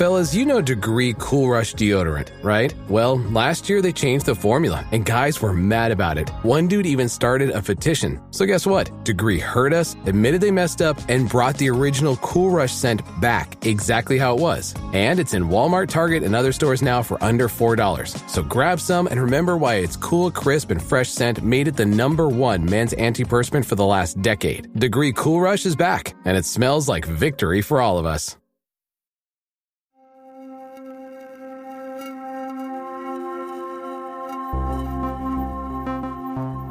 Fellas, you know Degree Cool Rush deodorant, right? Well, last year they changed the formula, and guys were mad about it. One dude even started a petition. So guess what? Degree heard us, admitted they messed up, and brought the original Cool Rush scent back exactly how it was. And it's in Walmart, Target, and other stores now for under $4. So grab some and remember why its cool, crisp, and fresh scent made it the #1 men's antiperspirant for the last decade. Degree Cool Rush is back, and it smells like victory for all of us.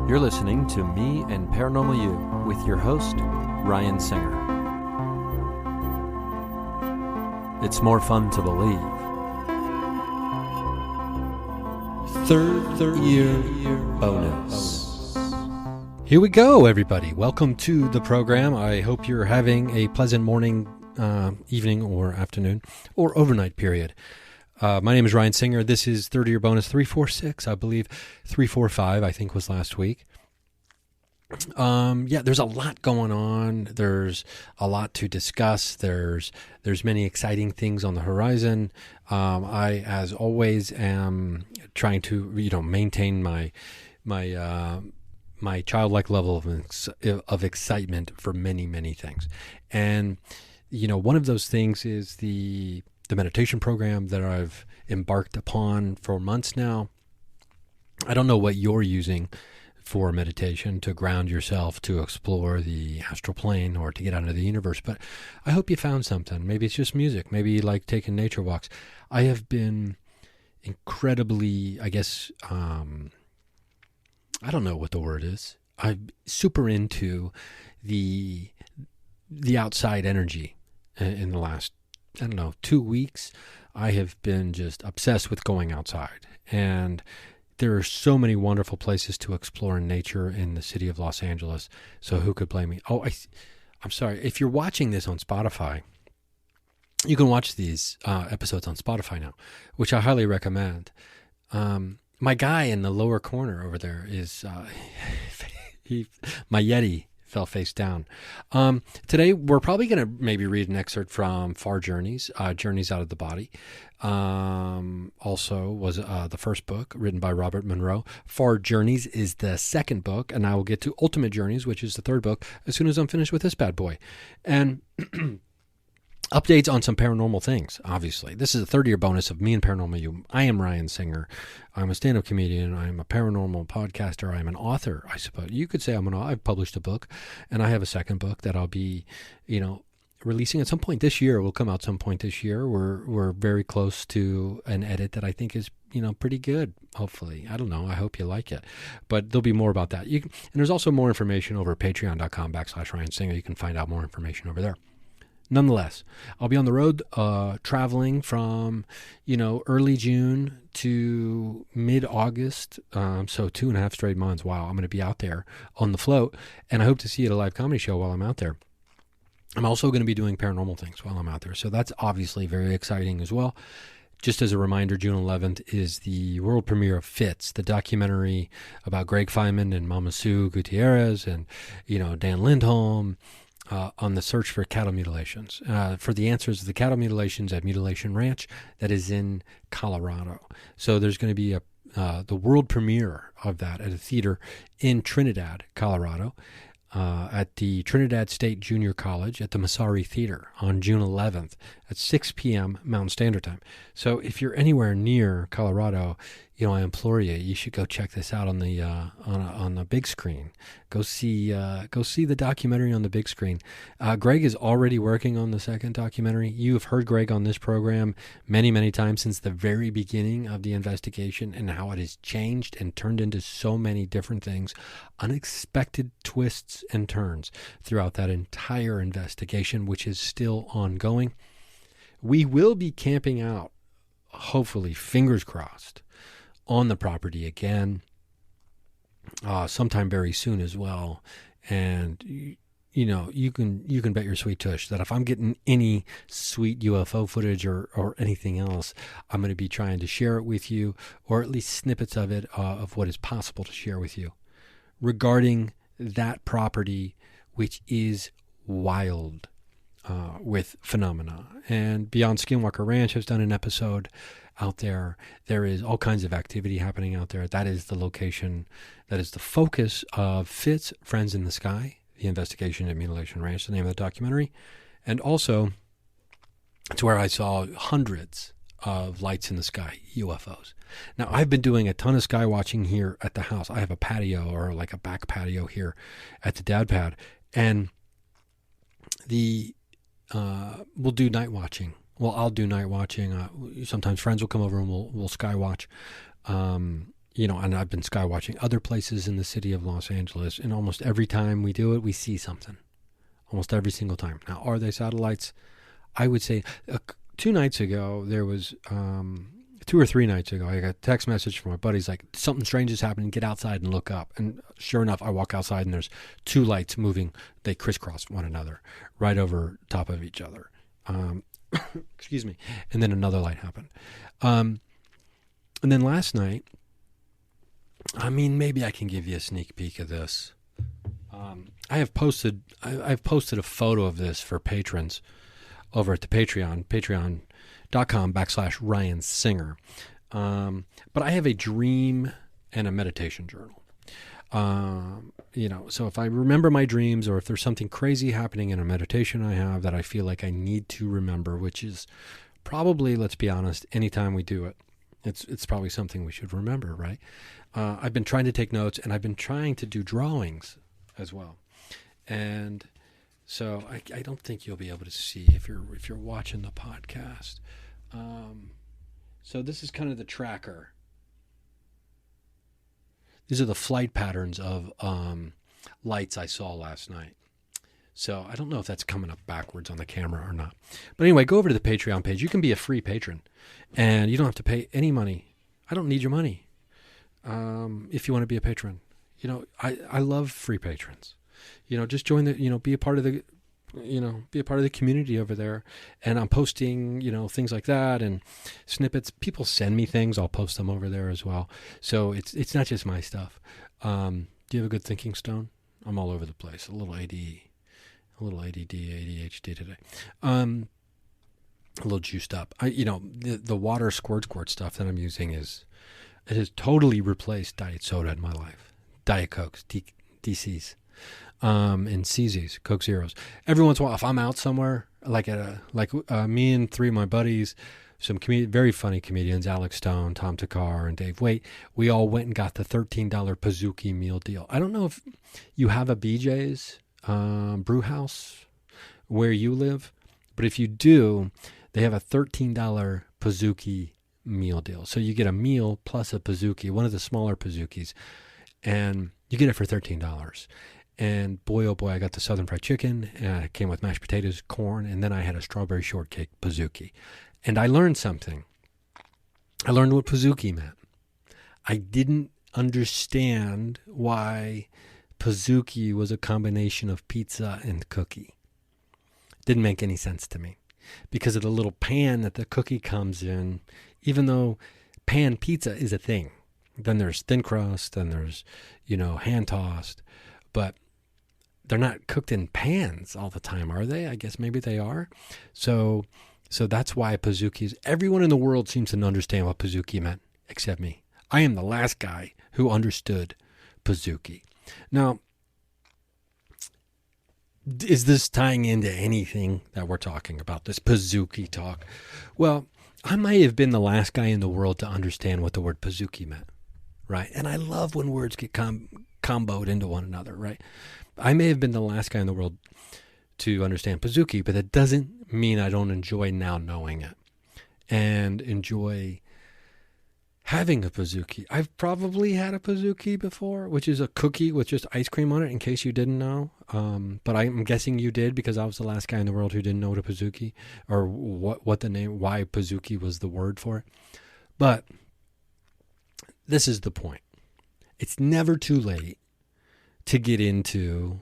You're listening to Me and Paranormal You with your host, Ryan Singer. It's more fun to believe. Third year bonus. Here we go, everybody. Welcome to the program. I hope you're having a pleasant morning, evening, or afternoon, or overnight period. My name is Ryan Singer. This is 30 year bonus 346, I believe. 345, I think, was last week. There's a lot going on. There's a lot to discuss. There's many exciting things on the horizon. I, as always, am trying to, maintain my childlike level of excitement for many, many things. And, one of those things is the meditation program that I've embarked upon for months now. I don't know what you're using for meditation to ground yourself, to explore the astral plane, or to get out into the universe, but I hope you found something. Maybe it's just music. Maybe you like taking nature walks. I have been incredibly, I don't know what the word is. I'm super into the outside energy in the last 2 weeks. I have been just obsessed with going outside, and there are so many wonderful places to explore in nature in the city of Los Angeles. So who could blame me? Oh, I'm sorry. If you're watching this on Spotify, you can watch these episodes on Spotify now, which I highly recommend. My guy in the lower corner over there is my Yeti fell face down. Today, we're probably going to maybe read an excerpt from Far Journeys, Journeys Out of the Body. Also was the first book written by Robert Monroe. Far Journeys is the second book, and I will get to Ultimate Journeys, which is the third book, as soon as I'm finished with this bad boy. And updates on some paranormal things, obviously. This is a 30-year bonus of Me and Paranormal You. I am Ryan Singer. I'm a stand-up comedian. I'm a paranormal podcaster. I'm an author, I suppose. You could say I've published a book, and I have a second book that I'll be, releasing at some point this year. It will come out some point this year. We're very close to an edit that I think is, pretty good, hopefully. I don't know. I hope you like it. But there'll be more about that. And there's also more information over at patreon.com/Ryan Singer. You can find out more information over there. Nonetheless, I'll be on the road traveling from, early June to mid-August, so 2.5 straight months. Wow, I'm going to be out there on the float, and I hope to see you at a live comedy show while I'm out there. I'm also going to be doing paranormal things while I'm out there, so that's obviously very exciting as well. Just as a reminder, June 11th is the world premiere of Fits, the documentary about Greg Feynman and Mama Sue Gutierrez and, Dan Lindholm, on the search for cattle mutilations, for the answers to the cattle mutilations at Mutilation Ranch that is in Colorado. So there's going to be the world premiere of that at a theater in Trinidad, Colorado, at the Trinidad State Junior College at the Massari Theater on June 11th at 6 p.m. Mountain Standard Time. So if you're anywhere near Colorado, I implore you should go check this out on the big screen. Go see the documentary on the big screen. Greg is already working on the second documentary. You have heard Greg on this program many, many times since the very beginning of the investigation, and how it has changed and turned into so many different things, unexpected twists and turns throughout that entire investigation, which is still ongoing. We will be camping out, hopefully, fingers crossed, on the property again sometime very soon as well. And you can bet your sweet tush that if I'm getting any sweet UFO footage or anything else, I'm going to be trying to share it with you, or at least snippets of it, of what is possible to share with you regarding that property, which is wild. with phenomena. And Beyond Skinwalker Ranch has done an episode out there. There is all kinds of activity happening out there. That is the location, that is the focus of Fitz, Friends in the Sky, The Investigation at Mutilation Ranch, the name of the documentary. And also, it's where I saw hundreds of lights in the sky, UFOs. Now, I've been doing a ton of sky watching here at the house. I have a patio, or like a back patio here at the dad pad. And we'll do night watching. Well, I'll do night watching. Sometimes friends will come over and we'll sky watch. And I've been sky watching other places in the city of Los Angeles. And almost every time we do it, we see something. Almost every single time. Now, are they satellites? I would say 2 nights ago, there was 2 or 3 nights ago, I got a text message from my buddies like, something strange is happening, get outside and look up. And sure enough, I walk outside and there's 2 lights moving. They crisscross one another right over top of each other. Excuse me. And then another light happened. And then last night, maybe I can give you a sneak peek of this. I've posted a photo of this for patrons over at the Patreon, patreon.com/Ryan Singer. But I have a dream and a meditation journal. So if I remember my dreams, or if there's something crazy happening in a meditation I have that I feel like I need to remember, which is probably, let's be honest, anytime we do it, it's probably something we should remember, right? I've been trying to take notes, and I've been trying to do drawings as well. And so I don't think you'll be able to see if you're watching the podcast. So this is kind of the tracker. These are the flight patterns of lights I saw last night. So I don't know if that's coming up backwards on the camera or not. But anyway, go over to the Patreon page. You can be a free patron, and you don't have to pay any money. I don't need your money if you want to be a patron. I love free patrons. Just join be a part of the, be a part of the community over there. And I'm posting, things like that and snippets. People send me things. I'll post them over there as well. So it's not just my stuff. Do you have a good thinking stone? I'm all over the place. A little ADD, ADHD today. A little juiced up. The water squirt stuff that I'm using it has totally replaced diet soda in my life. Diet Cokes, DCs. And CZs, Coke Zeros. Every once in a while, if I'm out somewhere, me and 3 of my buddies, some very funny comedians, Alex Stone, Tom Takar, and Dave Waite, we all went and got the $13 Pizookie meal deal. I don't know if you have a BJ's brew house where you live, but if you do, they have a $13 Pizookie meal deal. So you get a meal plus a Pizookie, one of the smaller Pizookis, and you get it for $13. And boy, oh boy, I got the Southern Fried Chicken. It came with mashed potatoes, corn, and then I had a strawberry shortcake Pizookie. And I learned something. I learned what Pizookie meant. I didn't understand why Pizookie was a combination of pizza and cookie. It didn't make any sense to me because of the little pan that the cookie comes in, even though pan pizza is a thing. Then there's thin crust, then there's, hand-tossed. But they're not cooked in pans all the time, are they? I guess maybe they are. So that's why Pizookies, everyone in the world seems to understand what Pizookie meant, except me. I am the last guy who understood Pizookie. Now, is this tying into anything that we're talking about, this Pizookie talk? Well, I might have been the last guy in the world to understand what the word Pizookie meant, right? And I love when words get comboed into one another, right? I may have been the last guy in the world to understand Pizookie, but that doesn't mean I don't enjoy now knowing it and enjoy having a Pizookie. I've probably had a Pizookie before, which is a cookie with just ice cream on it, in case you didn't know. But I'm guessing you did, because I was the last guy in the world who didn't know what a Pizookie, or what the name, why Pizookie was the word for it. But this is the point. It's never too late to get into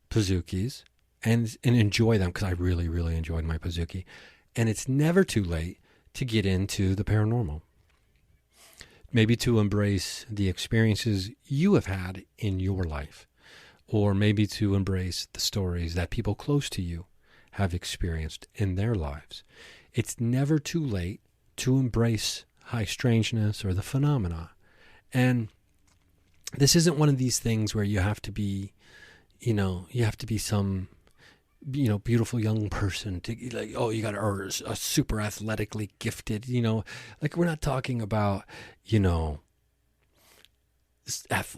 Pizookies and enjoy them, because I really, really enjoyed my Pizookie. And it's never too late to get into the paranormal. Maybe to embrace the experiences you have had in your life, or maybe to embrace the stories that people close to you have experienced in their lives. It's never too late to embrace high strangeness or the phenomena. And this isn't one of these things where you have to be, some, beautiful young person to like, oh, you got or a super athletically gifted, like we're not talking about,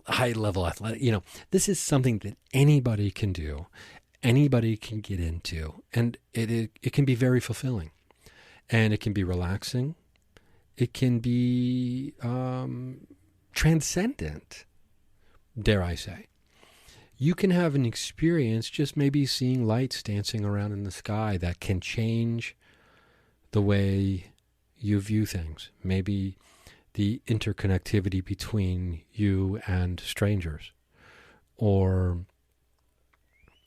high level athletic, this is something that anybody can do, anybody can get into, and it can be very fulfilling, and it can be relaxing. It can be transcendent, dare I say. You can have an experience just maybe seeing lights dancing around in the sky that can change the way you view things. Maybe the interconnectivity between you and strangers. Or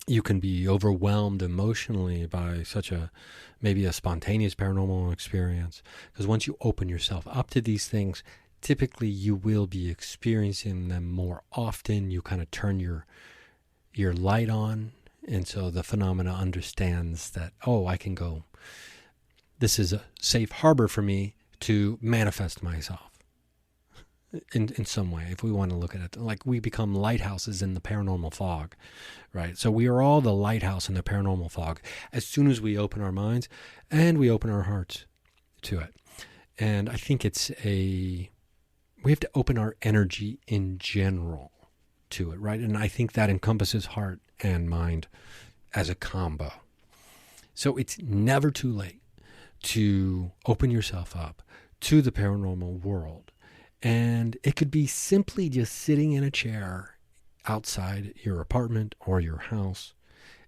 you can be overwhelmed emotionally by maybe a spontaneous paranormal experience. Because once you open yourself up to these things, typically you will be experiencing them more often. You kind of turn your light on, and so the phenomena understands that, I can go, this is a safe harbor for me to manifest myself in some way, if we want to look at it. Like we become lighthouses in the paranormal fog, right? So we are all the lighthouse in the paranormal fog as soon as we open our minds and we open our hearts to it. And I think we have to open our energy in general to it, right? And I think that encompasses heart and mind as a combo. So it's never too late to open yourself up to the paranormal world. And it could be simply just sitting in a chair outside your apartment or your house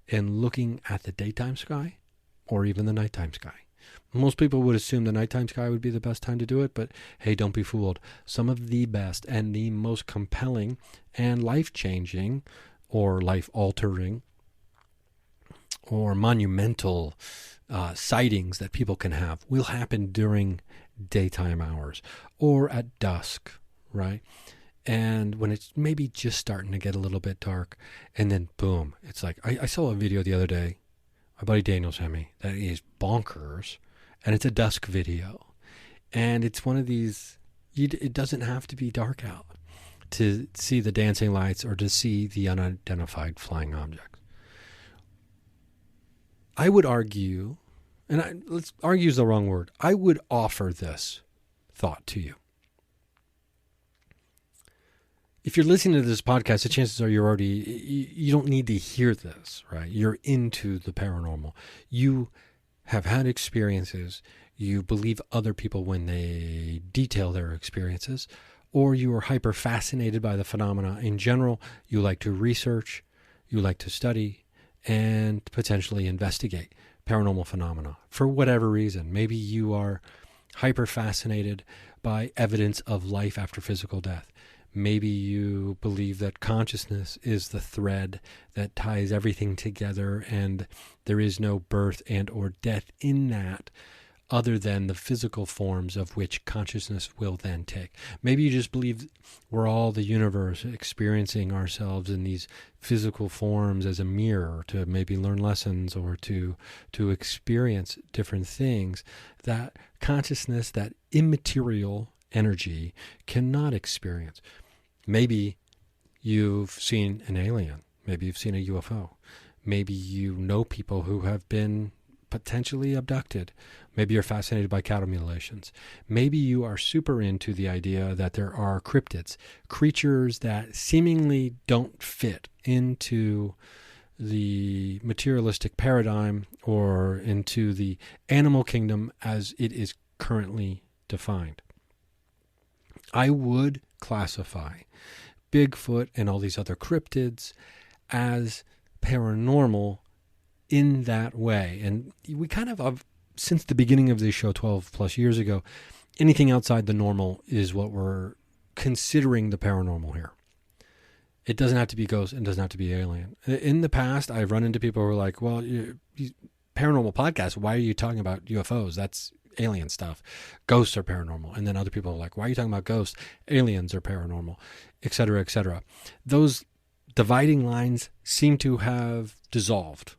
and looking at the daytime sky or even the nighttime sky. Most people would assume the nighttime sky would be the best time to do it, but hey, don't be fooled. Some of the best and the most compelling and life-changing or life-altering or monumental sightings that people can have will happen during daytime hours or at dusk, right? And when it's maybe just starting to get a little bit dark, and then boom, it's like, I saw a video the other day, my buddy Daniel sent me, that is bonkers, and it's a dusk video. And it's one of these, it doesn't have to be dark out to see the dancing lights or to see the unidentified flying objects. I would argue, let's argue is the wrong word, I would offer this thought to you. If you're listening to this podcast, the chances are you don't need to hear this, right? You're into the paranormal. You have had experiences. You believe other people when they detail their experiences, or you are hyper fascinated by the phenomena in general. You like to research, you like to study, and potentially investigate paranormal phenomena for whatever reason. Maybe you are hyper fascinated by evidence of life after physical death. Maybe you believe that consciousness is the thread that ties everything together and there is no birth and or death in that other than the physical forms of which consciousness will then take. Maybe you just believe we're all the universe experiencing ourselves in these physical forms as a mirror to maybe learn lessons or to experience different things that consciousness, that immaterial energy cannot experience. Maybe you've seen an alien. Maybe you've seen a UFO. Maybe you know people who have been potentially abducted. Maybe you're fascinated by cattle mutilations. Maybe you are super into the idea that there are cryptids, creatures that seemingly don't fit into the materialistic paradigm or into the animal kingdom as it is currently defined. I would classify Bigfoot and all these other cryptids as paranormal in that way. And we kind of, since the beginning of this show 12 plus years ago, anything outside the normal is what we're considering the paranormal here. It doesn't have to be ghost, it doesn't have to be alien. In the past, I've run into people who are like, well, paranormal podcast, why are you talking about UFOs? That's alien stuff. Ghosts are paranormal. And then other people are like, why are you talking about ghosts? Aliens are paranormal, et cetera, et cetera. Those dividing lines seem to have dissolved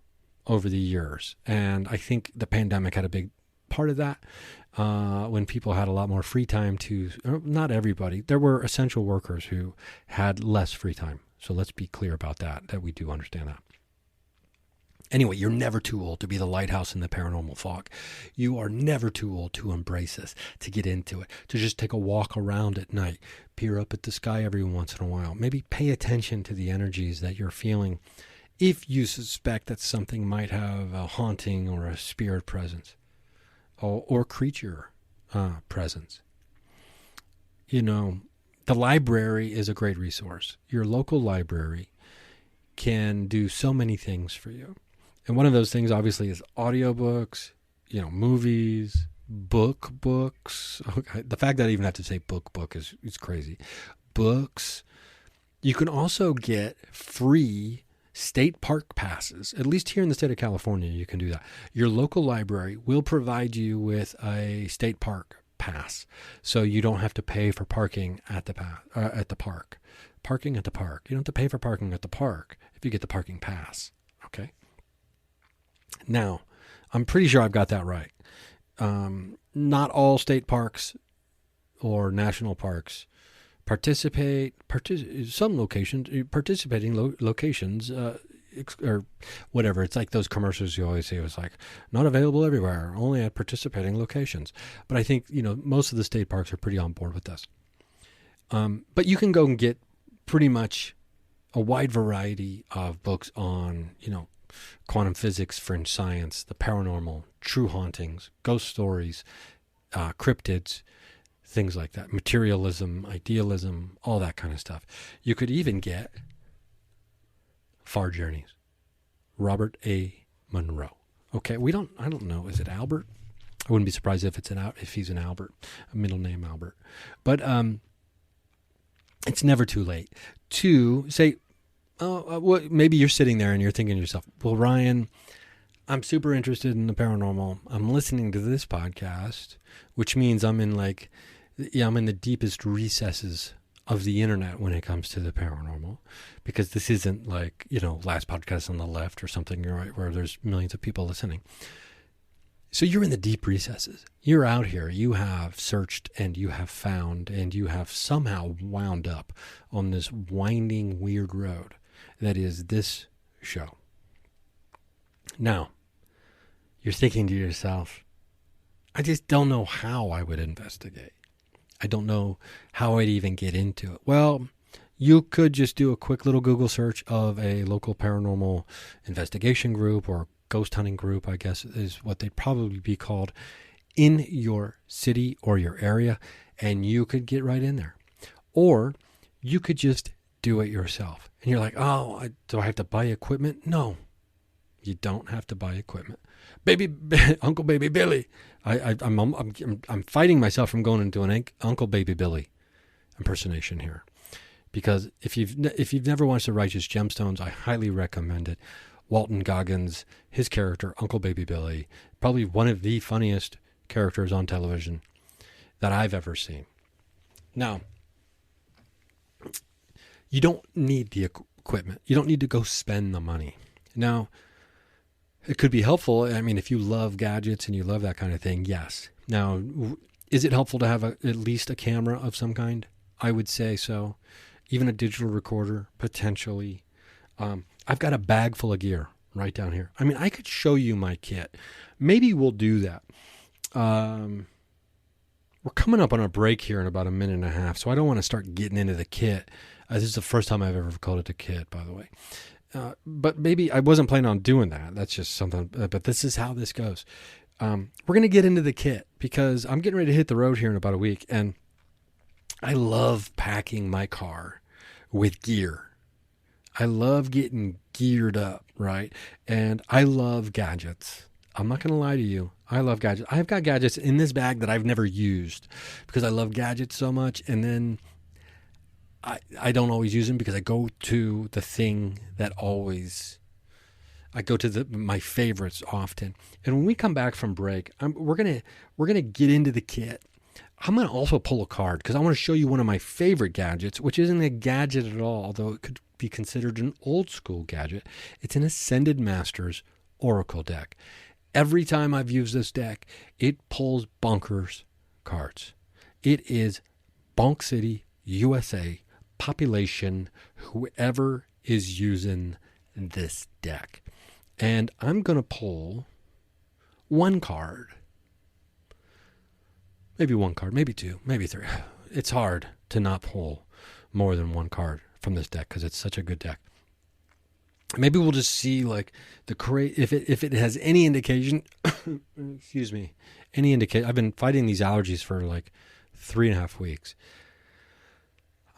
over the years. And I think the pandemic had a big part of that. When people had a lot more free time not everybody, there were essential workers who had less free time. So let's be clear about that we do understand that. Anyway, you're never too old to be the lighthouse in the paranormal fog. You are never too old to embrace this, to get into it, to just take a walk around at night, peer up at the sky every once in a while. Maybe pay attention to the energies that you're feeling if you suspect that something might have a haunting or a spirit presence or creature presence. You know, the library is a great resource. Your local library can do so many things for you. And one of those things, obviously, is audiobooks, movies, books. Okay. The fact that I even have to say book is crazy. Books. You can also get free state park passes. At least here in the state of California, you can do that. Your local library will provide you with a state park pass, so you don't have to pay for parking at the park. Parking at the park. You don't have to pay for parking at the park if you get the parking pass. Okay. Now, I'm pretty sure I've got that right. Not all state parks or national parks some locations, participating locations, or whatever. It's like those commercials you always say. It was like, not available everywhere, only at participating locations. But I think, most of the state parks are pretty on board with this. But you can go and get pretty much a wide variety of books on, quantum physics, fringe science, the paranormal, true hauntings, ghost stories, cryptids, things like that, materialism, idealism, all that kind of stuff. You could even get Far Journeys, Robert A. Monroe. Okay, I don't know, is it Albert? I wouldn't be surprised if he's an Albert, a middle name Albert. But it's never too late to say, maybe you're sitting there and you're thinking to yourself, well, Ryan, I'm super interested in the paranormal. I'm listening to this podcast, which means I'm in the deepest recesses of the internet when it comes to the paranormal, because this isn't like, Last Podcast on the Left or something, right, where there's millions of people listening. So you're in the deep recesses. You're out here. You have searched and you have found and you have somehow wound up on this winding, weird road that is this show. Now, you're thinking to yourself, I just don't know how I would investigate. I don't know how I'd even get into it. Well, you could just do a quick little Google search of a local paranormal investigation group or ghost hunting group, I guess is what they'd probably be called, in your city or your area, and you could get right in there. Or you could just do it yourself. And you're like, do I have to buy equipment? No, you don't have to buy equipment. Uncle Baby Billy. I'm fighting myself from going into an Uncle Baby Billy impersonation here, because if you've never watched The Righteous Gemstones, I highly recommend it. Walton Goggins, his character Uncle Baby Billy, probably one of the funniest characters on television that I've ever seen. Now, you don't need the equipment. You don't need to go spend the money. Now, it could be helpful. I mean, if you love gadgets and you love that kind of thing, yes. Now, is it helpful to have at least a camera of some kind? I would say so. Even a digital recorder, potentially. I've got a bag full of gear right down here. I mean, I could show you my kit. Maybe we'll do that. We're coming up on a break here in about a minute and a half, so I don't want to start getting into the kit. This is the first time I've ever called it a kit, by the way. But maybe I wasn't planning on doing that. That's just something, but this is how this goes. We're going to get into the kit because I'm getting ready to hit the road here in about a week, and I love packing my car with gear. I love getting geared up, right? And I love gadgets. I'm not going to lie to you. I love gadgets. I've got gadgets in this bag that I've never used because I love gadgets so much. And then I don't always use them because I go to the thing that I go to my favorites often. And when we come back from break, we're gonna get into the kit. I'm gonna also pull a card because I want to show you one of my favorite gadgets, which isn't a gadget at all, although it could be considered an old school gadget. It's an Ascended Masters Oracle deck. Every time I've used this deck, it pulls bonkers cards. It is Bonk City, USA, population, whoever is using this deck. And I'm going to pull one card. Maybe one card, maybe two, maybe three. It's hard to not pull more than one card from this deck because it's such a good deck. Maybe we'll just see like if it has any indication. Excuse me, any indication. I've been fighting these allergies for like 3.5 weeks.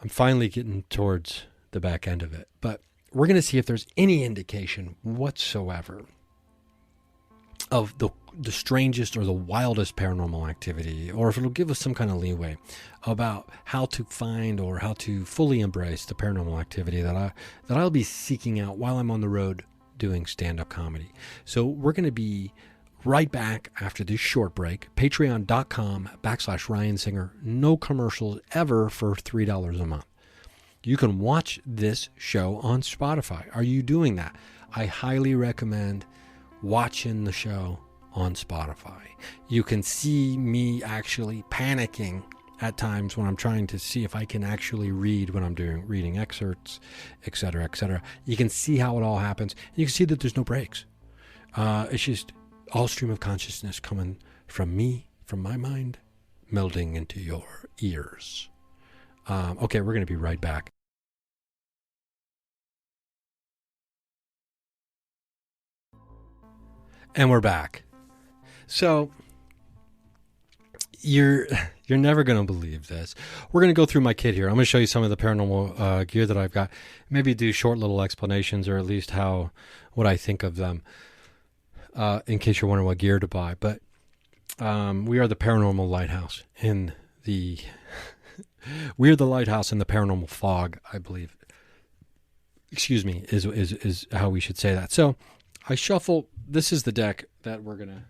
I'm finally getting towards the back end of it, but we're going to see if there's any indication whatsoever of the strangest or the wildest paranormal activity, or if it'll give us some kind of leeway about how to find or how to fully embrace the paranormal activity that I'll be seeking out while I'm on the road doing stand-up comedy. So we're going to be right back after this short break. Patreon.com/Ryan Singer. No commercials ever for $3 a month. You can watch this show on Spotify. Are you doing that? I highly recommend watching the show on Spotify. You can see me actually panicking at times when I'm trying to see if I can actually read when I'm reading excerpts, etc., etc. You can see how it all happens. You can see that there's no breaks. It's just all stream of consciousness coming from me, from my mind, melding into your ears. Okay, we're going to be right back. And we're back. So you're never going to believe this. We're going to go through my kit here. I'm going to show you some of the paranormal gear that I've got. Maybe do short little explanations, or at least what I think of them, in case you're wondering what gear to buy. But we are the Paranormal Lighthouse we're the lighthouse in the paranormal fog, I believe. Excuse me, is how we should say that. So I shuffle. This is the deck that I'm going to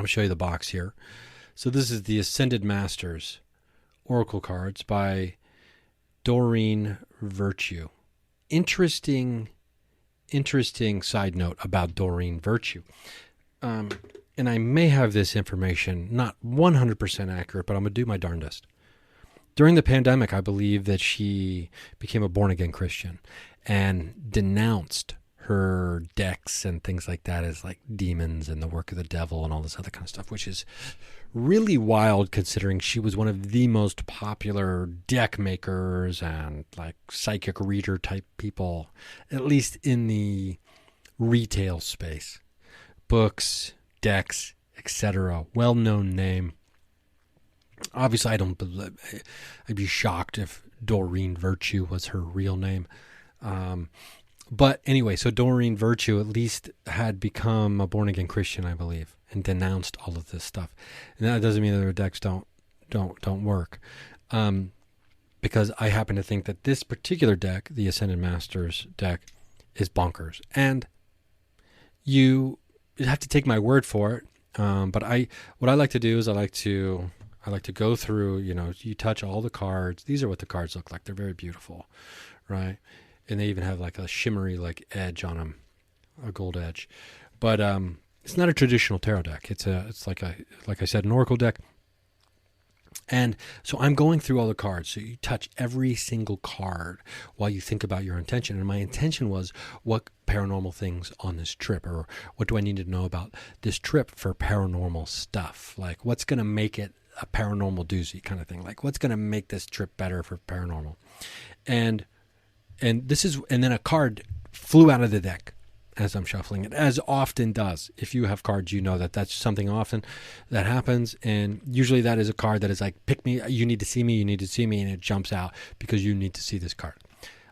show you the box here. So this is the Ascended Masters Oracle cards by Doreen Virtue. Interesting side note about Doreen Virtue. And I may have this information not 100% accurate, but I'm going to do my darndest. During the pandemic, I believe that she became a born-again Christian and denounced her decks and things like that as like demons and the work of the devil and all this other kind of stuff, which is really wild considering she was one of the most popular deck makers and like psychic reader type people, at least in the retail space. Books, decks, etc. Well-known name. Obviously, I'd be shocked if Doreen Virtue was her real name. But anyway, so Doreen Virtue at least had become a born-again Christian, I believe, and denounced all of this stuff. And that doesn't mean that her decks don't work, because I happen to think that this particular deck, the Ascended Masters deck, is bonkers. And you have to take my word for it. But what I like to do is I like to go through. You touch all the cards. These are what the cards look like. They're very beautiful, right? And they even have like a shimmery like edge on them, a gold edge. But it's not a traditional tarot deck. It's like I said, an oracle deck. And so I'm going through all the cards. So you touch every single card while you think about your intention. And my intention was, what paranormal things on this trip, or what do I need to know about this trip for paranormal stuff? Like what's going to make it a paranormal doozy kind of thing? Like what's going to make this trip better for paranormal? And then a card flew out of the deck as I'm shuffling it, as often does. If you have cards, you know that that's something often that happens. And usually that is a card that is like, pick me, you need to see me, and it jumps out because you need to see this card.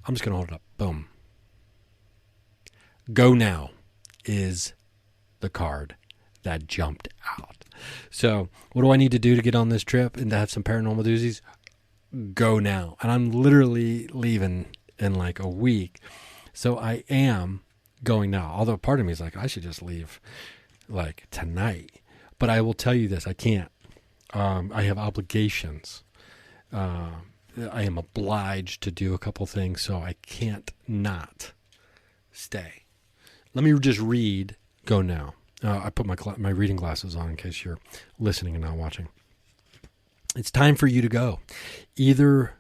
I'm just going to hold it up. Boom. Go Now is the card that jumped out. So what do I need to do to get on this trip and to have some paranormal doozies? Go now. And I'm literally leaving in like a week. So I am going now. Although part of me is like, I should just leave like tonight. But I will tell you this, I can't. I have obligations. I am obliged to do a couple things, so I can't not stay. Let me just read Go Now. I put my reading glasses on in case you're listening and not watching. It's time for you to go, either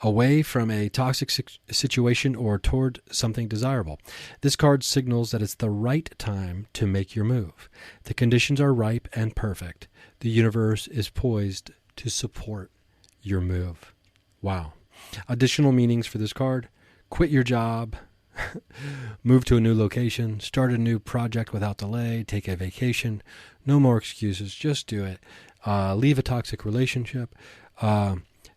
away from a toxic situation or toward something desirable. This card signals that it's the right time to make your move. The conditions are ripe and perfect. The universe is poised to support your move. Wow. Additional meanings for this card: quit your job, move to a new location, start a new project without delay, take a vacation, no more excuses, just do it. Leave a toxic relationship.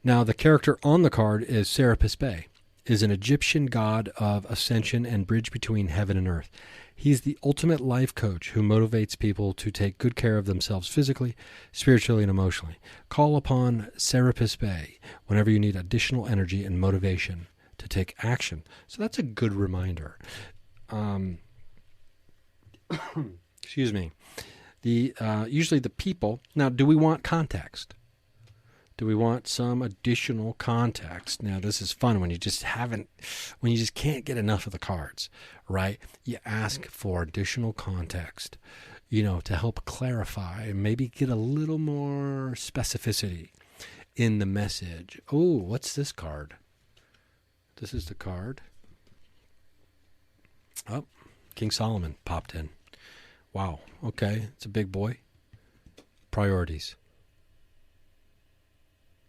Now, the character on the card is Serapis Bey, is an Egyptian god of ascension and bridge between heaven and earth. He's the ultimate life coach who motivates people to take good care of themselves physically, spiritually, and emotionally. Call upon Serapis Bey whenever you need additional energy and motivation to take action. So that's a good reminder. Excuse me. Usually the people. Now, do we want context? Do we want some additional context? Now, this is fun when you just can't get enough of the cards, right? You ask for additional context, to help clarify and maybe get a little more specificity in the message. Oh, what's this card? This is the card. Oh, King Solomon popped in. Wow. Okay. It's a big boy. Priorities.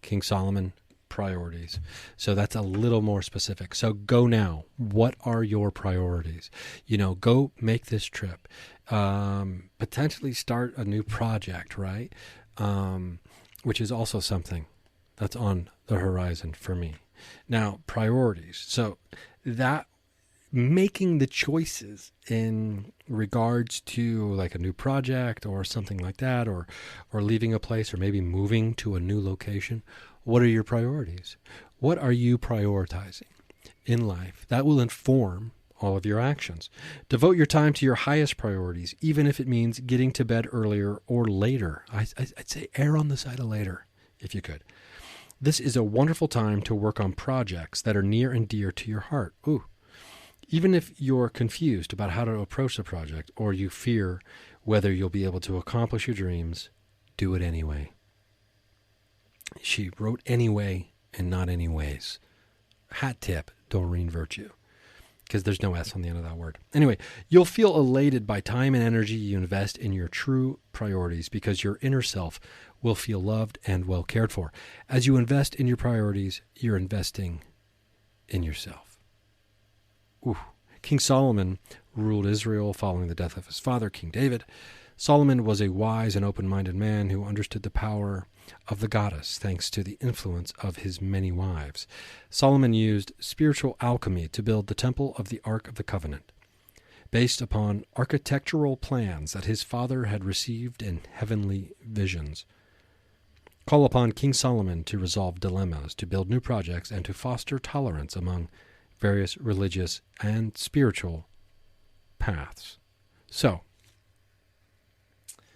King Solomon, priorities. So that's a little more specific. So go now. What are your priorities? Go make this trip. Potentially start a new project, right? Which is also something that's on the horizon for me. Now, priorities. So that making the choices in regards to like a new project or something like that, or leaving a place, or maybe moving to a new location. What are your priorities? What are you prioritizing in life? That will inform all of your actions. Devote your time to your highest priorities, even if it means getting to bed earlier or later. I'd say err on the side of later, if you could. This is a wonderful time to work on projects that are near and dear to your heart. Ooh. Even if you're confused about how to approach the project, or you fear whether you'll be able to accomplish your dreams, do it anyway. She wrote anyway and not anyways. Hat tip, Doreen Virtue, because there's no S on the end of that word. Anyway, you'll feel elated by time and energy you invest in your true priorities, because your inner self will feel loved and well cared for. As you invest in your priorities, you're investing in yourself. Ooh. King Solomon ruled Israel following the death of his father, King David. Solomon was a wise and open-minded man who understood the power of the goddess thanks to the influence of his many wives. Solomon used spiritual alchemy to build the temple of the Ark of the Covenant, based upon architectural plans that his father had received in heavenly visions. Call upon King Solomon to resolve dilemmas, to build new projects, and to foster tolerance among various religious and spiritual paths. So,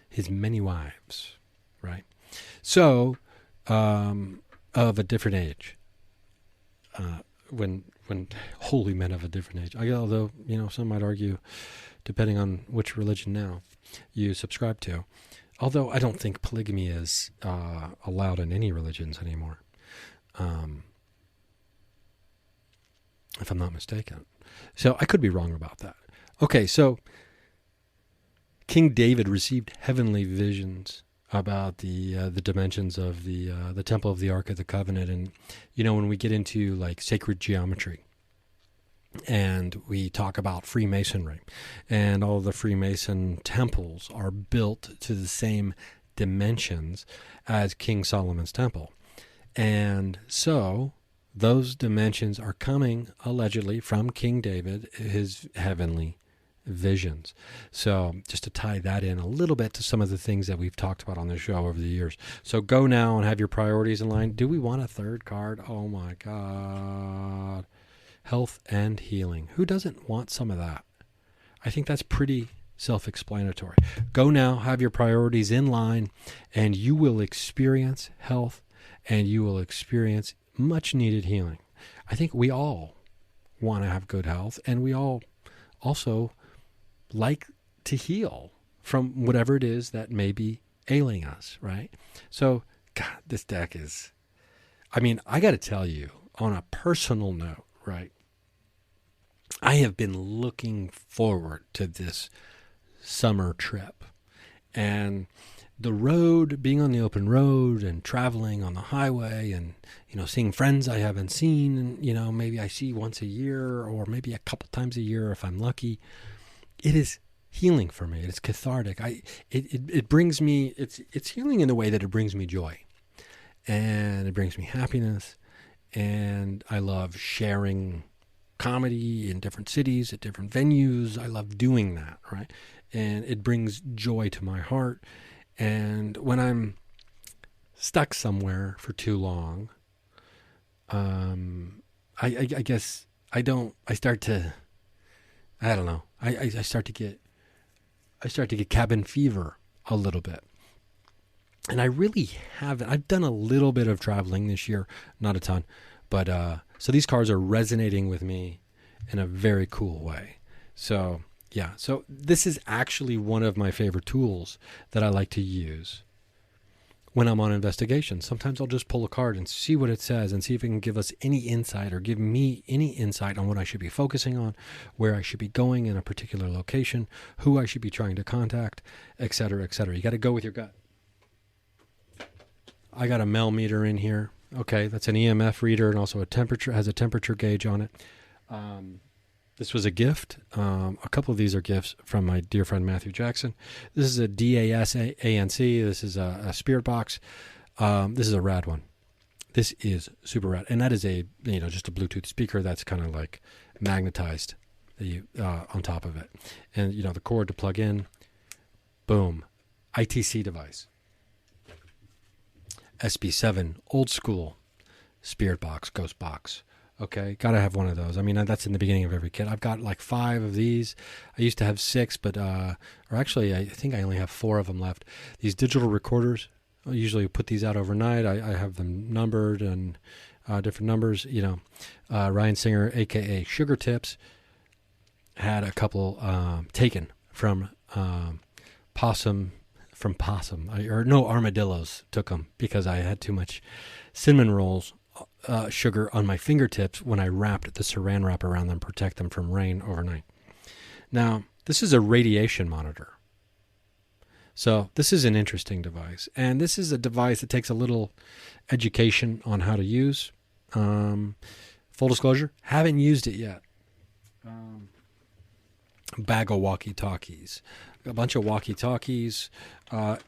his many wives, right? So, of a different age. When holy men of a different age. Although, some might argue, depending on which religion now you subscribe to. Although I don't think polygamy is allowed in any religions anymore. If I'm not mistaken. So I could be wrong about that. Okay, so King David received heavenly visions about the dimensions of the temple of the Ark of the Covenant. And, when we get into like sacred geometry and we talk about Freemasonry, and all the Freemason temples are built to the same dimensions as King Solomon's temple. And so those dimensions are coming allegedly from King David, his heavenly visions. So just to tie that in a little bit to some of the things that we've talked about on the show over the years. So go now and have your priorities in line. Do we want a third card? Oh my God. Health and healing. Who doesn't want some of that? I think that's pretty self-explanatory. Go now, have your priorities in line, and you will experience health, and you will experience much needed healing. I think we all want to have good health, and we all also like to heal from whatever it is that may be ailing us, right? So, God, this deck is, I mean, I got to tell you, on a personal note, right, I have been looking forward to this summer trip. And the road, being on the open road and traveling on the highway and, seeing friends I haven't seen, and, maybe I see once a year or maybe a couple times a year if I'm lucky, it is healing for me. It's cathartic. It brings me, it's healing in the way that it brings me joy, and it brings me happiness. And I love sharing comedy in different cities, at different venues. I love doing that, right? And it brings joy to my heart. And when I'm stuck somewhere for too long, I guess I start to get cabin fever a little bit. And I really haven't. I've done a little bit of traveling this year, not a ton, but so these cards are resonating with me in a very cool way. So yeah, so this is actually one of my favorite tools that I like to use when I'm on investigation. Sometimes I'll just pull a card and see what it says and see if it can give us any insight or give me any insight on what I should be focusing on, where I should be going in a particular location, who I should be trying to contact, et cetera, et cetera. You got to go with your gut. I got a Mel meter in here. Okay, that's an EMF reader and also has a temperature gauge on it. This was a gift. A couple of these are gifts from my dear friend Matthew Jackson. This is a DAS-ANC. This is a spirit box. This is a rad one. This is super rad. And that is just a Bluetooth speaker that's kind of like magnetized on top of it. And, the cord to plug in. Boom. ITC device. SB7, old school spirit box, ghost box. Okay, got to have one of those. I mean, that's in the beginning of every kit. I've got like 5 of these. I used to have 6, but, or actually, I think I only have 4 of them left. These digital recorders, I usually put these out overnight. I have them numbered and different numbers. Ryan Singer, a.k.a. Sugar Tips, had a couple taken from armadillos took them because I had too much cinnamon rolls sugar on my fingertips when I wrapped the saran wrap around them, protect them from rain overnight. Now, this is a radiation monitor. So this is an interesting device. And this is a device that takes a little education on how to use. Full disclosure, haven't used it yet. Bag of walkie-talkies. A bunch of walkie-talkies. A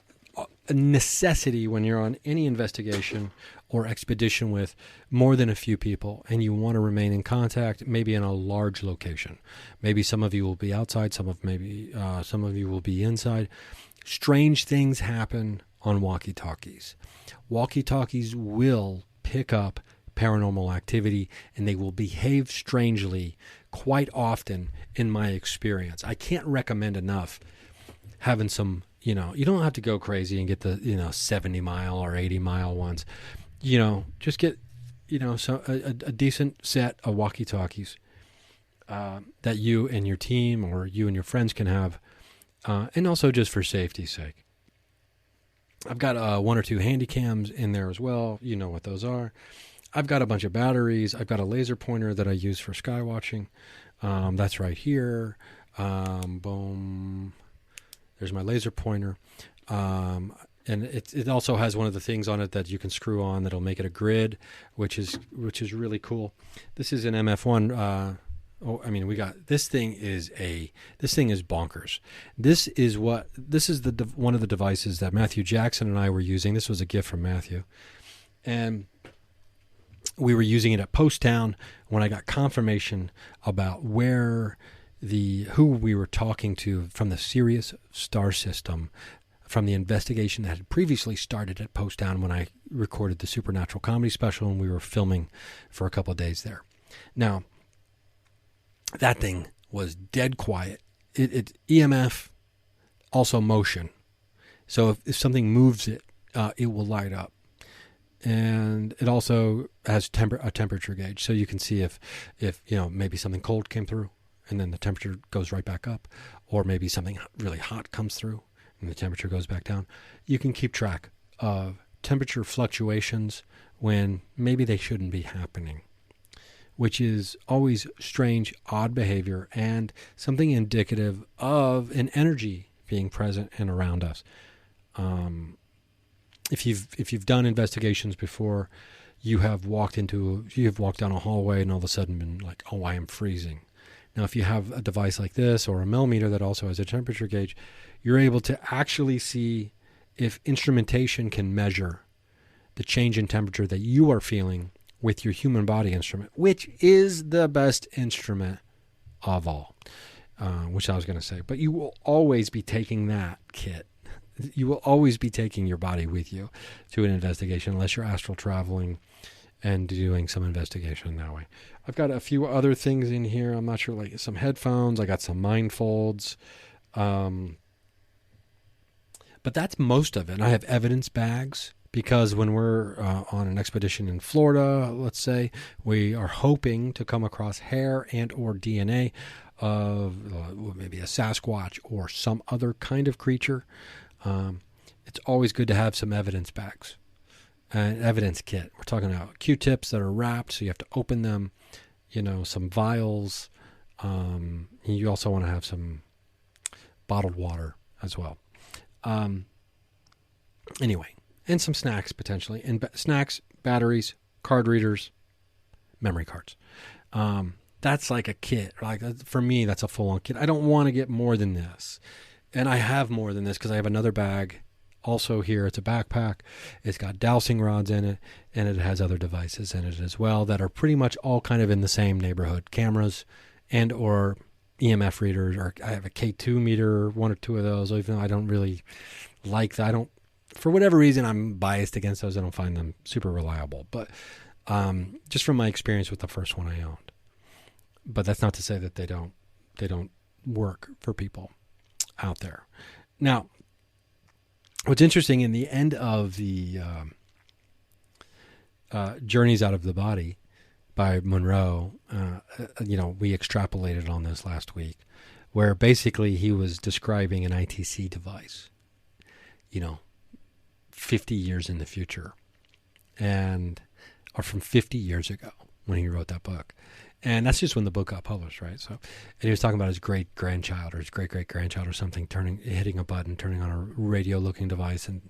necessity when you're on any investigation or expedition with more than a few people and you want to remain in contact, maybe in a large location. Maybe some of you will be outside, some of you will be inside. Strange things happen on walkie-talkies. Walkie-talkies will pick up paranormal activity and they will behave strangely quite often in my experience. I can't recommend enough having some, you don't have to go crazy and get the, 70 mile or 80 mile ones. Just get, a decent set of walkie-talkies that you and your team or you and your friends can have, and also just for safety's sake. I've got 1 or 2 handy cams in there as well. You know what those are. I've got a bunch of batteries. I've got a laser pointer that I use for sky watching. That's right here. Boom. There's my laser pointer. And it also has one of the things on it that you can screw on that'll make it a grid, which is really cool. This is an MF1. We got this thing is bonkers. This is one of the devices that Matthew Jackson and I were using. This was a gift from Matthew, and we were using it at Post Town when I got confirmation about who we were talking to from the Sirius star system, from the investigation that had previously started at Post Town when I recorded the Supernatural Comedy Special and we were filming for a couple of days there. Now, that thing was dead quiet. It EMF, also motion. So if something moves it, it will light up. And it also has a temperature gauge, so you can see if maybe something cold came through, and then the temperature goes right back up, or maybe something really hot comes through and the temperature goes back down, you can keep track of temperature fluctuations when maybe they shouldn't be happening, which is always strange, odd behavior and something indicative of an energy being present and around us. If you've done investigations before, you have walked down a hallway and all of a sudden been like, oh, I am freezing. Now, if you have a device like this or a millimeter that also has a temperature gauge, you're able to actually see if instrumentation can measure the change in temperature that you are feeling with your human body instrument, which is the best instrument of all, which I was going to say. But you will always be taking that kit. You will always be taking your body with you to an investigation unless you're astral traveling and doing some investigation that way. I've got a few other things in here. I'm not sure, like some headphones. I got some mind folds. But that's most of it. I have evidence bags because when we're on an expedition in Florida, let's say, we are hoping to come across hair and or DNA of maybe a Sasquatch or some other kind of creature. It's always good to have some evidence bags, an evidence kit. We're talking about Q-tips that are wrapped, so you have to open them, some vials. You also want to have some bottled water as well. Anyway, and some snacks potentially, and snacks, batteries, card readers, memory cards. That's like a kit. Like for me, that's a full-on kit. I don't want to get more than this. And I have more than this because I have another bag also here. It's a backpack. It's got dowsing rods in it, and it has other devices in it as well that are pretty much all kind of in the same neighborhood. Cameras and or EMF readers. Or I have a K2 meter, one or two of those, even though I don't really like that. For whatever reason, I'm biased against those. I don't find them super reliable. But just from my experience with the first one I owned. But that's not to say that they don't work for people out there. Now, what's interesting in the end of the Journeys Out of the Body by Monroe, we extrapolated on this last week, where basically he was describing an ITC device, 50 years in the future, or from 50 years ago when he wrote that book. And that's just when the book got published, right? So, and he was talking about his great-grandchild or his great-great-grandchild or something hitting a button, turning on a radio-looking device, and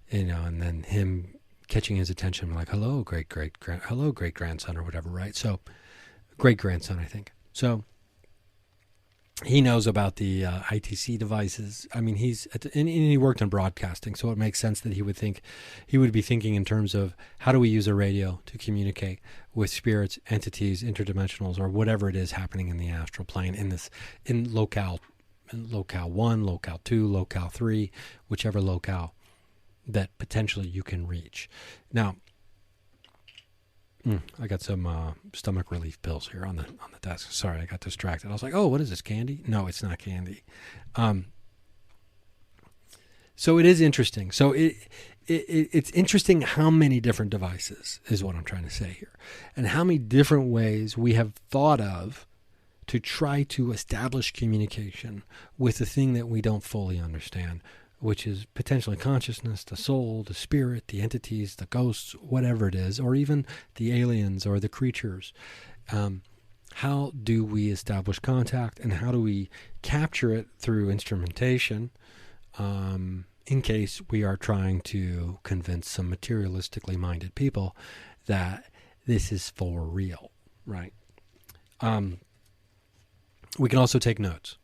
and then him catching his attention, like, hello, great-grandson or whatever, right? So, great-grandson, I think. So, he knows about the ITC devices. I mean, and he worked in broadcasting, so it makes sense that he would be thinking in terms of how do we use a radio to communicate with spirits, entities, interdimensionals, or whatever it is happening in the astral plane in locale 1, locale 2, locale 3, whichever locale that potentially you can reach. Now, I got some stomach relief pills here on the desk. Sorry, I got distracted. I was like, oh, what is this, candy? No, it's not candy. So it is interesting. So it's interesting how many different devices is what I'm trying to say here. And how many different ways we have thought of to try to establish communication with the thing that we don't fully understand, which is potentially consciousness, the soul, the spirit, the entities, the ghosts, whatever it is, or even the aliens or the creatures. How do we establish contact, and how do we capture it through instrumentation in case we are trying to convince some materialistically minded people that this is for real, right? We can also take notes.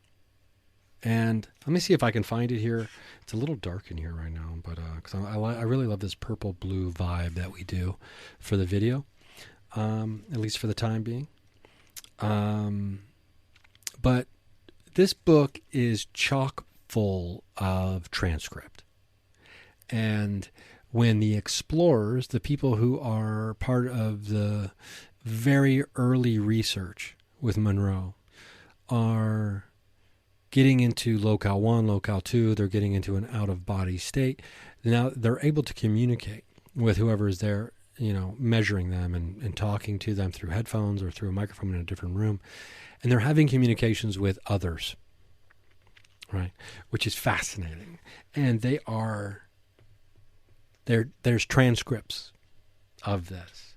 And let me see if I can find it here. It's a little dark in here right now, but because I really love this purple-blue vibe that we do for the video, at least for the time being. But this book is chock full of transcript. And when the explorers, the people who are part of the very early research with Monroe, are getting into locale 1, locale 2, they're getting into an out-of-body state. Now they're able to communicate with whoever is there, measuring them and talking to them through headphones or through a microphone in a different room. And they're having communications with others. right? Which is fascinating. And there's transcripts of this.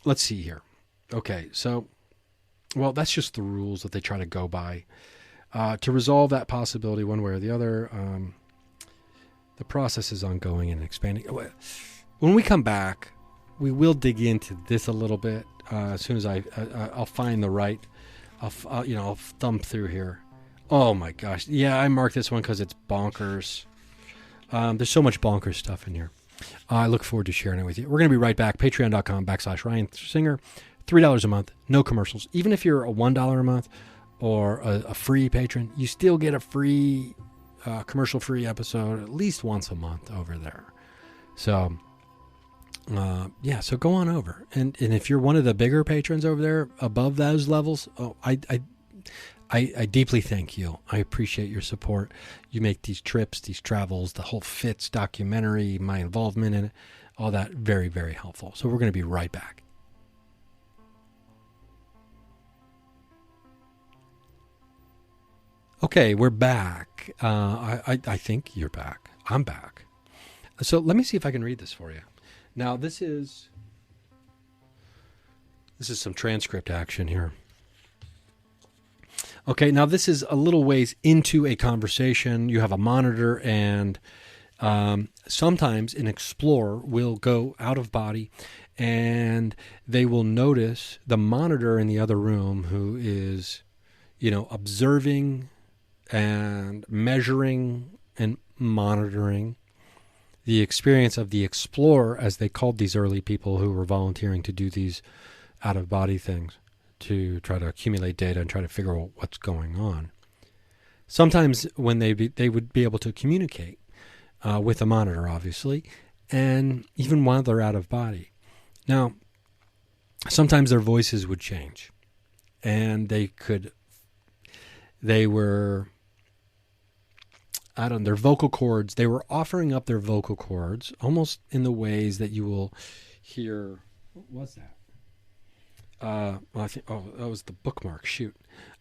Let's see here. Okay, so, well, that's just the rules that they try to go by. To resolve that possibility one way or the other, the process is ongoing and expanding. When we come back, we will dig into this a little bit. As soon as I'll find the right, I'll thumb through here. Oh my gosh. Yeah, I marked this one because it's bonkers. There's so much bonkers stuff in here. I look forward to sharing it with you. We're going to be right back. Patreon.com/Ryan Singer. $3 a month. No commercials. Even if you're a $1 a month or a free patron, you still get a free, commercial-free episode at least once a month over there. So, so go on over. And if you're one of the bigger patrons over there above those levels, I deeply thank you. I appreciate your support. You make these trips, these travels, the whole Fitz documentary, my involvement in it, all that very, very helpful. So we're going to be right back. Okay, we're back. I think you're back. I'm back. So let me see if I can read this for you. Now, this is some transcript action here. Okay, now this is a little ways into a conversation. You have a monitor, and sometimes an explorer will go out of body, and they will notice the monitor in the other room who is, observing and measuring and monitoring the experience of the explorer, as they called these early people who were volunteering to do these out-of-body things, to try to accumulate data and try to figure out what's going on. Sometimes when they would be able to communicate with a monitor, obviously, and even while they're out of body. Now, sometimes their voices would change, and their vocal cords, they were offering up their vocal cords almost in the ways that you will hear. What was that? I think, that was the bookmark. Shoot.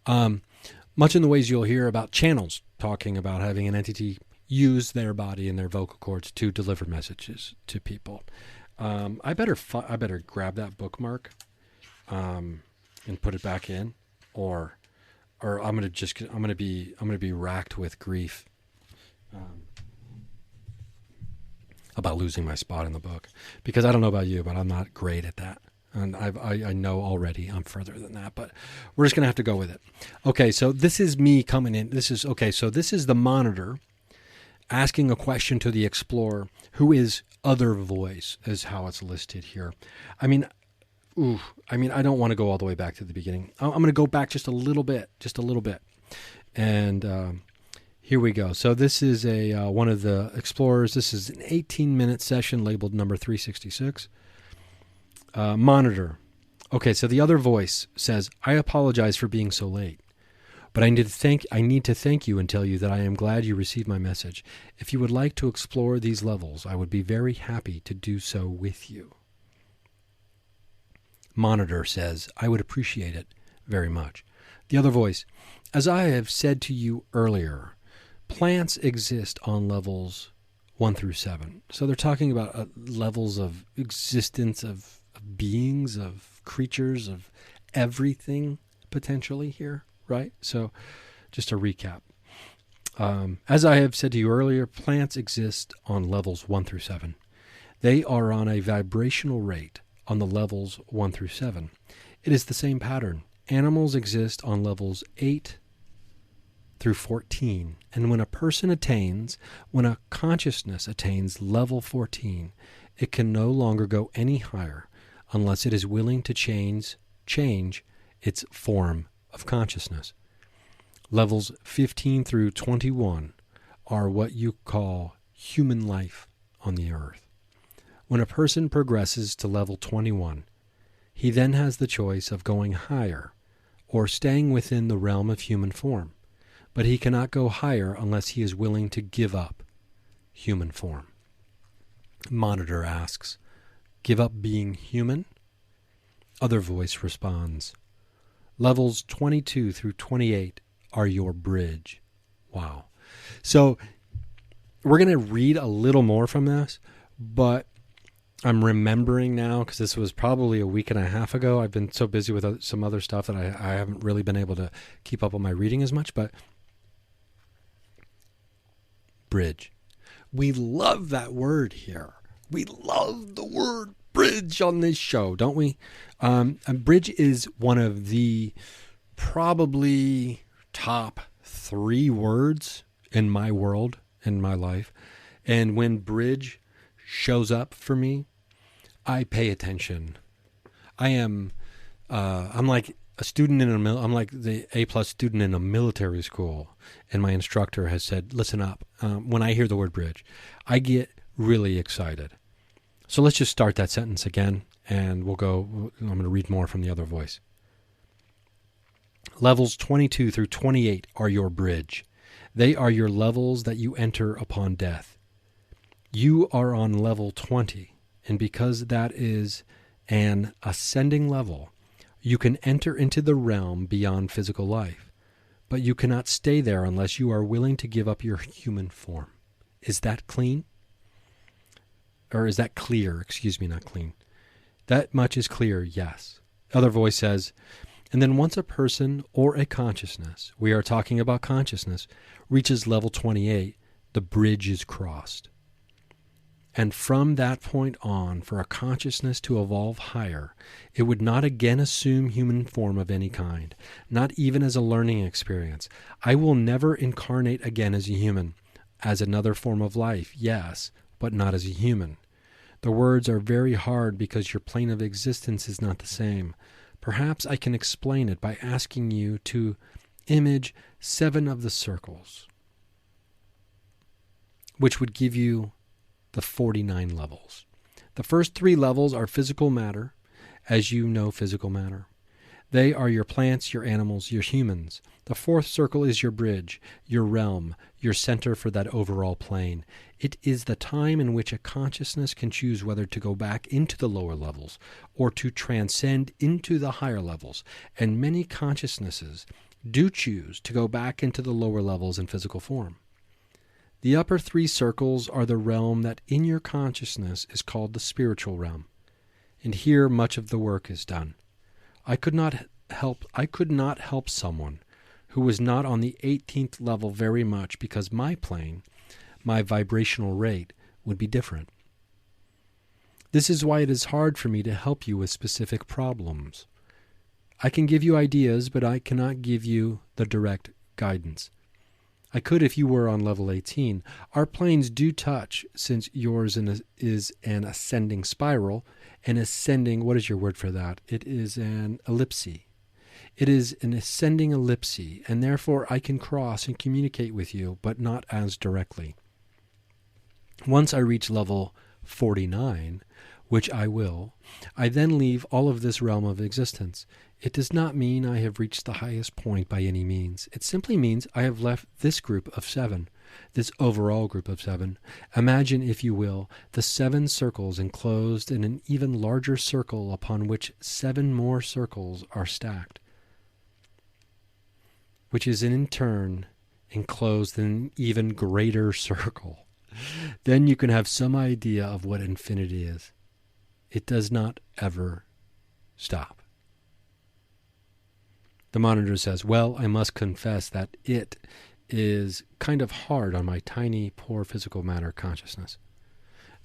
Much in the ways you'll hear about channels talking about having an entity use their body and their vocal cords to deliver messages to people. I better grab that bookmark, and put it back in, or I'm gonna be racked with grief about losing my spot in the book, because I don't know about you, but I'm not great at that. And I know already I'm further than that, but we're just going to have to go with it. Okay, so this is me coming in. So this is the monitor asking a question to the explorer, who is other voice, is how it's listed here. I don't want to go all the way back to the beginning. I'm going to go back just a little bit. And here we go. So this is one of the explorers. This is an 18-minute session labeled number 366. Monitor. Okay, so the other voice says, I apologize for being so late, but I need to thank you and tell you that I am glad you received my message. If you would like to explore these levels, I would be very happy to do so with you. Monitor says, I would appreciate it very much. The other voice, as I have said to you earlier, plants exist on levels 1 through 7. So they're talking about levels of existence of beings, of creatures, of everything potentially here, right? So just a recap. As I have said to you earlier, plants exist on levels 1 through 7. They are on a vibrational rate on the levels 1 through 7. It is the same pattern. Animals exist on levels 8 through 14. And when a consciousness attains level 14, it can no longer go any higher unless it is willing to change its form of consciousness. Levels 15 through 21 are what you call human life on the earth. When a person progresses to level 21, he then has the choice of going higher or staying within the realm of human form, but he cannot go higher unless he is willing to give up human form. Monitor asks, give up being human? Other voice responds, Levels 22 through 28 are your bridge. Wow. So we're going to read a little more from this, but I'm remembering now, because this was probably a week and a half ago. I've been so busy with some other stuff that I haven't really been able to keep up on my reading as much, but bridge. We love that word here. We love the word bridge on this show, don't we? A bridge is one of the probably top 3 words in my world, in my life. And when bridge shows up for me, I pay attention. I'm like a student I'm like the A+ student in a military school, and my instructor has said, listen up. When I hear the word bridge, I get really excited. So let's just start that sentence again, and I'm going to read more from the other voice. Levels 22 through 28 are your bridge. They are your levels that you enter upon death. You are on level 20, and because that is an ascending level, you can enter into the realm beyond physical life, but you cannot stay there unless you are willing to give up your human form. Is that clean? Or is that clear? Excuse me, not clean. That much is clear, yes. Other voice says, and then once a person or a consciousness, we are talking about consciousness, reaches level 28, the bridge is crossed. And from that point on, for a consciousness to evolve higher, it would not again assume human form of any kind, not even as a learning experience. I will never incarnate again as a human, as another form of life, yes, but not as a human. The words are very hard because your plane of existence is not the same. Perhaps I can explain it by asking you to image 7 of the circles, which would give you the 49 levels. The first 3 levels are physical matter, as you know physical matter. They are your plants, your animals, your humans. The 4th circle is your bridge, your realm, your center for that overall plane. It is the time in which a consciousness can choose whether to go back into the lower levels or to transcend into the higher levels. And many consciousnesses do choose to go back into the lower levels in physical form. The upper 3 circles are the realm that in your consciousness is called the spiritual realm. And here much of the work is done. I could not help someone who was not on the 18th level very much because my plane, my vibrational rate, would be different. This is why it is hard for me to help you with specific problems. I can give you ideas, but I cannot give you the direct guidance. I could if you were on level 18. Our planes do touch, since yours is an ascending spiral. An ascending, what is your word for that? It is an ellipse. It is an ascending ellipse, and therefore I can cross and communicate with you, but not as directly. Once I reach level 49, which I will, I then leave all of this realm of existence. It does not mean I have reached the highest point by any means. It simply means I have left this group of 7, this overall group of 7. Imagine, if you will, the 7 circles enclosed in an even larger circle upon which 7 more circles are stacked, which is in turn enclosed in an even greater circle. Then you can have some idea of what infinity is. It does not ever stop. The monitor says, well, I must confess that it is kind of hard on my tiny, poor physical matter consciousness.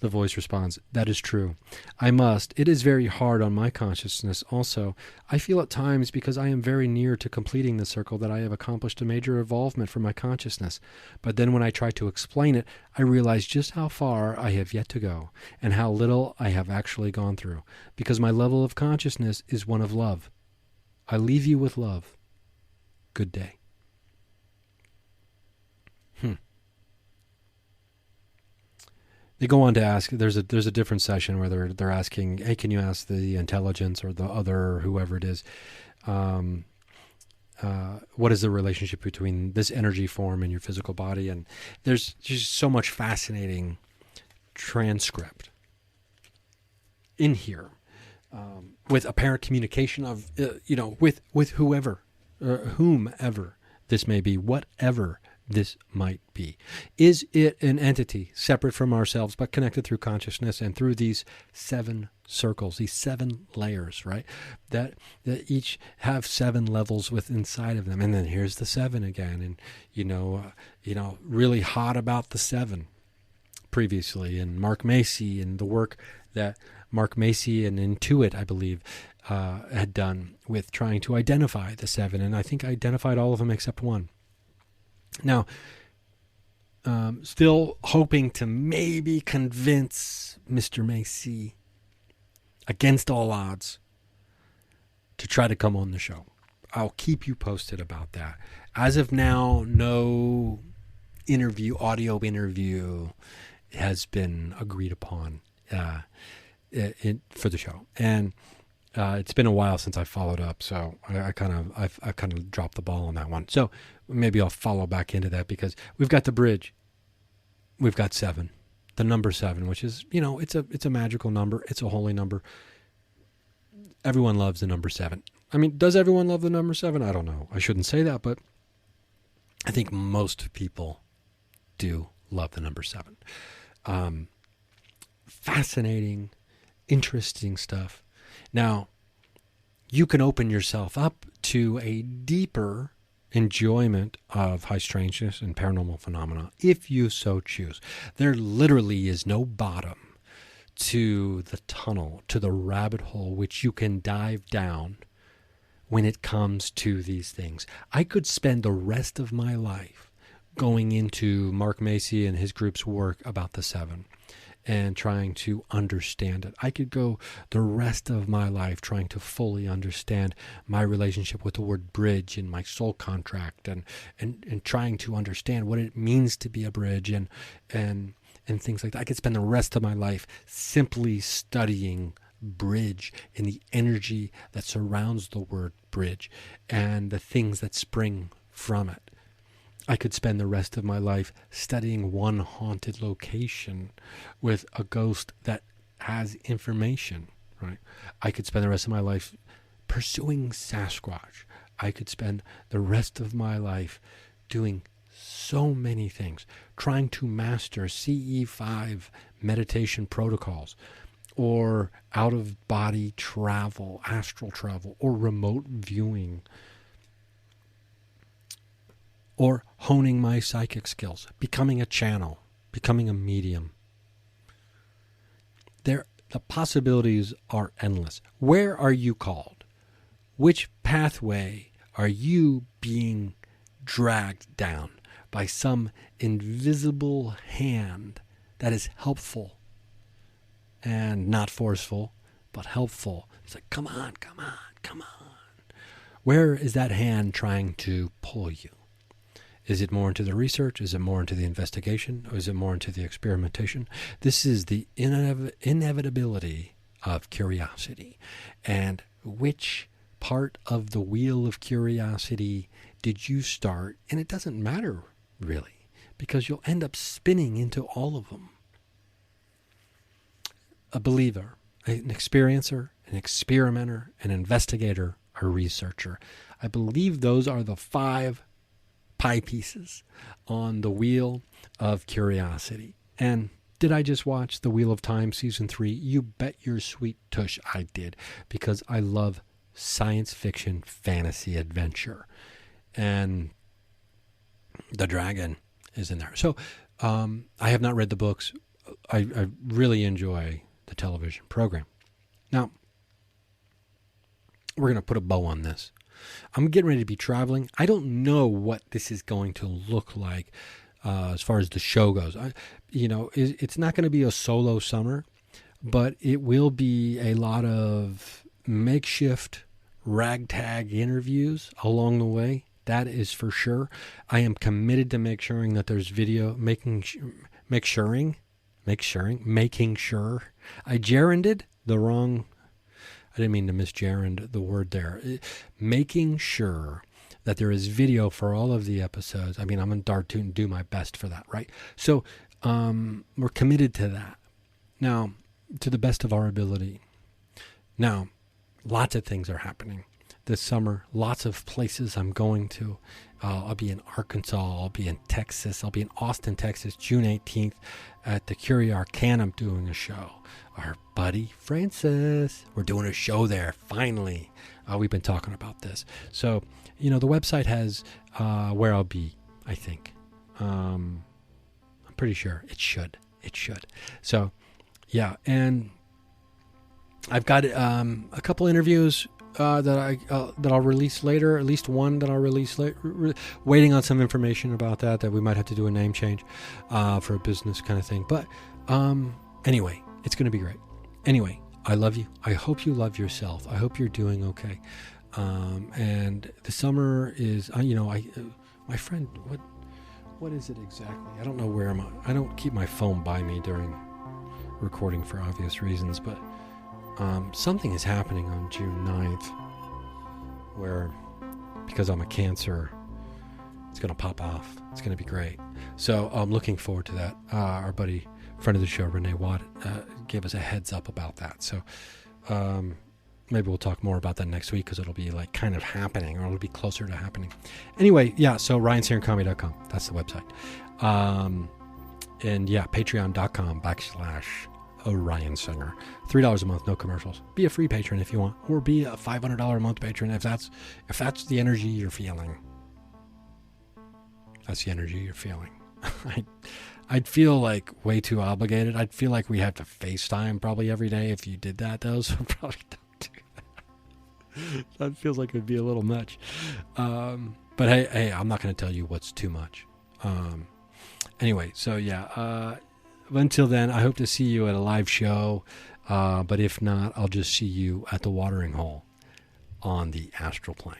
The voice responds, that is true. I must. It is very hard on my consciousness also. I feel at times, because I am very near to completing the circle, that I have accomplished a major evolvement for my consciousness. But then when I try to explain it, I realize just how far I have yet to go, and how little I have actually gone through, because my level of consciousness is one of love. I leave you with love. Good day. They go on to ask, there's a different session where they're asking, hey, can you ask the intelligence or the other, whoever it is, what is the relationship between this energy form and your physical body? And there's just so much fascinating transcript in here. with apparent communication of, with whoever, whomever this may be, whatever this might be. Is it an entity separate from ourselves but connected through consciousness and through these 7 circles, these 7 layers, right? That each have 7 levels within inside of them. And then here's the 7 again. And, really hot about the 7 previously. And Mark Macy and the work that Mark Macy and Intuit, I believe, had done with trying to identify the 7. And I think I identified all of them except one. Now, still hoping to maybe convince Mr. Macy, against all odds, to try to come on the show. I'll keep you posted about that. As of now, no audio interview has been agreed upon for the show. And it's been a while since I followed up, so I kind of dropped the ball on that one. So maybe I'll follow back into that, because we've got the bridge. We've got 7, the number 7, which is, it's a magical number. It's a holy number. Everyone loves the number 7. I mean, does everyone love the number 7? I don't know. I shouldn't say that, but I think most people do love the number 7. Fascinating, interesting stuff. Now, you can open yourself up to a deeper enjoyment of high strangeness and paranormal phenomena if you so choose. There literally is no bottom to the tunnel, to the rabbit hole which you can dive down when it comes to these things. I could spend the rest of my life going into Mark Macy and his group's work about the 7 and trying to understand it. I could go the rest of my life trying to fully understand my relationship with the word bridge and my soul contract, and trying to understand what it means to be a bridge and things like that. I could spend the rest of my life simply studying bridge and the energy that surrounds the word bridge and the things that spring from it. I could spend the rest of my life studying one haunted location with a ghost that has information, right? I could spend the rest of my life pursuing Sasquatch. I could spend the rest of my life doing so many things, trying to master CE5 meditation protocols, or out-of-body travel, astral travel, or remote viewing, or honing my psychic skills, becoming a channel, becoming a medium. The possibilities are endless. Where are you called? Which pathway are you being dragged down by some invisible hand that is helpful and not forceful, but helpful? It's like, come on, come on, come on. Where is that hand trying to pull you? Is it more into the research? Is it more into the investigation? Or is it more into the experimentation? This is the inevitability of curiosity. And which part of the wheel of curiosity did you start? And it doesn't matter, really, because you'll end up spinning into all of them. A believer, an experiencer, an experimenter, an investigator, a researcher. I believe those are the 5 pie pieces on the wheel of curiosity. And did I just watch The Wheel of Time Season 3? You bet your sweet tush I did, because I love science fiction, fantasy, adventure. And the dragon is in there. So I have not read the books. I really enjoy the television program. Now, we're going to put a bow on this. I'm getting ready to be traveling. I don't know what this is going to look like as far as the show goes. It's not going to be a solo summer, but it will be a lot of makeshift ragtag interviews along the way. That is for sure. I am committed to making sure that there's making sure. I gerunded the wrong. I didn't mean to misgerund the word there. Making sure that there is video for all of the episodes. I mean, I'm going to do my best for that, right? So we're committed to that. Now, to the best of our ability, Now, lots of things are happening this summer. Lots of places I'm going to. I'll be in Arkansas. I'll be in Texas. I'll be in Austin, Texas, June 18th at the Curie Arcanum doing a show. Our buddy Francis, we're doing a show there, finally. We've been talking about this. So, the website has where I'll be, I think. I'm pretty sure it should. So, yeah, and I've got a couple interviews that I'll release later. At least one that I'll release later. Waiting on some information about that we might have to do a name change for a business kind of thing. But anyway, it's going to be great. Anyway, I love you. I hope you love yourself. I hope you're doing okay. And the summer is, my friend, what is it exactly? I don't know where I don't keep my phone by me during recording for obvious reasons, but something is happening on June 9th where, because I'm a Cancer, it's going to pop off. It's going to be great. So I'm looking forward to that. Our buddy, friend of the show, Renee Watt, gave us a heads up about that. So maybe we'll talk more about that next week because it'll be like kind of happening, or it'll be closer to happening. Anyway, yeah, so RyanSarenComedy.com. That's the website. And yeah, patreon.com/Orion Singer. $3 a month, no commercials. Be a free patron if you want, or be a $500 a month patron if that's the energy you're feeling. That's the energy you're feeling. I'd feel like way too obligated. I'd feel like we have to FaceTime probably every day if you did that, though. So probably don't do that. That feels like it'd be a little much. But hey, I'm not going to tell you what's too much. Anyway, so yeah. Until then, I hope to see you at a live show. But if not, I'll just see you at the watering hole on the astral plane.